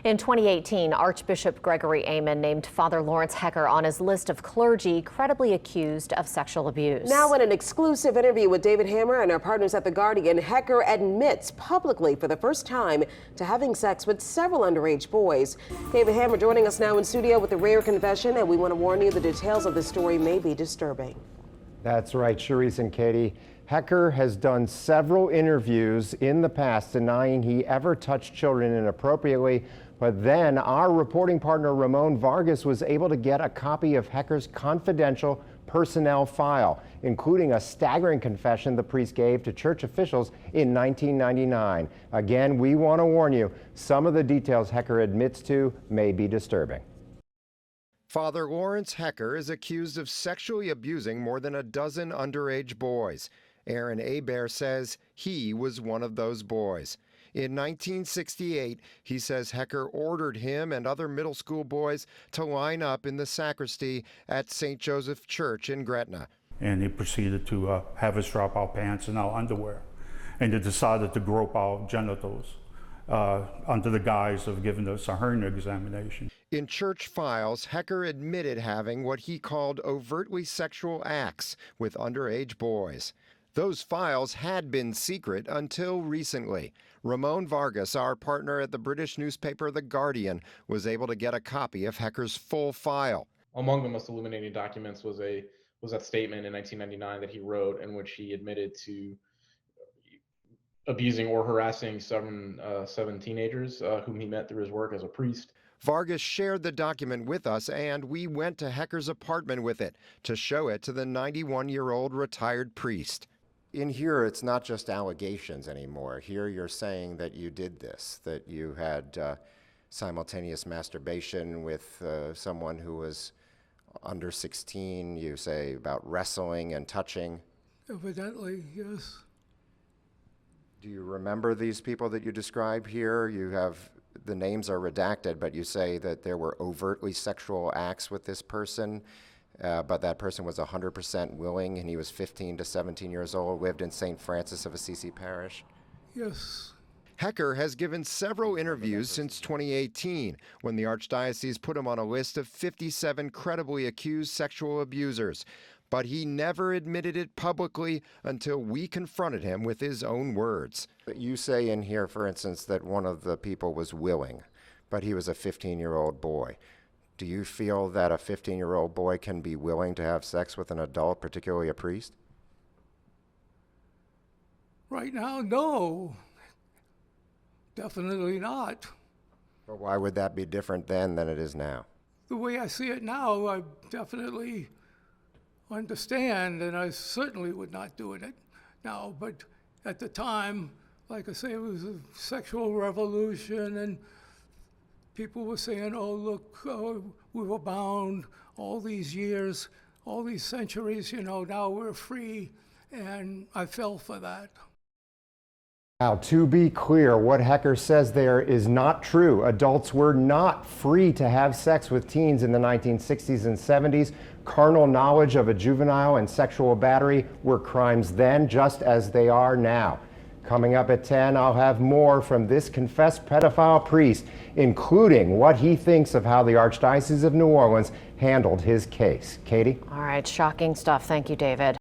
In 2018, Archbishop Gregory Amen named Father Lawrence Hecker on his list of clergy credibly accused of sexual abuse. Now, in an exclusive interview with David Hammer and our partners at The Guardian, Hecker admits publicly for the first time to having sex with several underage boys. David Hammer joining us now in studio with a rare confession, and we want to warn you the details of this story may be disturbing. That's right, Cherise and Katie. Hecker has done several interviews in the past denying he ever touched children inappropriately, but then our reporting partner Ramon Vargas was able to get a copy of Hecker's confidential personnel file, including a staggering confession the priest gave to church officials in 1999. Again, we want to warn you, some of the details Hecker admits to may be disturbing. Father Lawrence Hecker is accused of sexually abusing more than a dozen underage boys. Aaron Hebert says he was one of those boys. In 1968, he says Hecker ordered him and other middle school boys to line up in the sacristy at St. Joseph Church in Gretna. And he proceeded to have us drop our pants and our underwear. And they decided to grope our genitals under the guise of giving us a hernia examination. In church files, Hecker admitted having what he called overtly sexual acts with underage boys. Those files had been secret until recently. Ramon Vargas, our partner at the British newspaper The Guardian, was able to get a copy of Hecker's full file. Among the most illuminating documents was that statement in 1999 that he wrote in which he admitted to abusing or harassing seven teenagers whom he met through his work as a priest. Vargas shared the document with us, and we went to Hecker's apartment with it to show it to the 91-year-old retired priest. In here, it's not just allegations anymore. Here you're saying that you did this, that you had simultaneous masturbation with someone who was under 16. You say about wrestling and touching. Evidently, yes. Do you remember these people that you describe here? You have, the names are redacted, but you say that there were overtly sexual acts with this person. But that person was 100% willing, and he was 15 to 17 years old, lived in St. Francis of Assisi Parish. Yes. Hecker has given several interviews since 2018, when the Archdiocese put him on a list of 57 credibly accused sexual abusers. But he never admitted it publicly until we confronted him with his own words. You say in here, for instance, that one of the people was willing, but he was a 15-year-old boy. Do you feel that a 15-year-old boy can be willing to have sex with an adult, particularly a priest? Right now, no. Definitely not. But why would that be different then than it is now? The way I see it now, I definitely understand, and I certainly would not do it now. But at the time, like I say, it was a sexual revolution, and people were saying, oh, look, we were bound all these years, all these centuries, now we're free, and I fell for that. Now, to be clear, what Hecker says there is not true. Adults were not free to have sex with teens in the 1960s and 70s. Carnal knowledge of a juvenile and sexual battery were crimes then, just as they are now. Coming up at 10, I'll have more from this confessed pedophile priest, including what he thinks of how the Archdiocese of New Orleans handled his case. Katie? All right, shocking stuff. Thank you, David.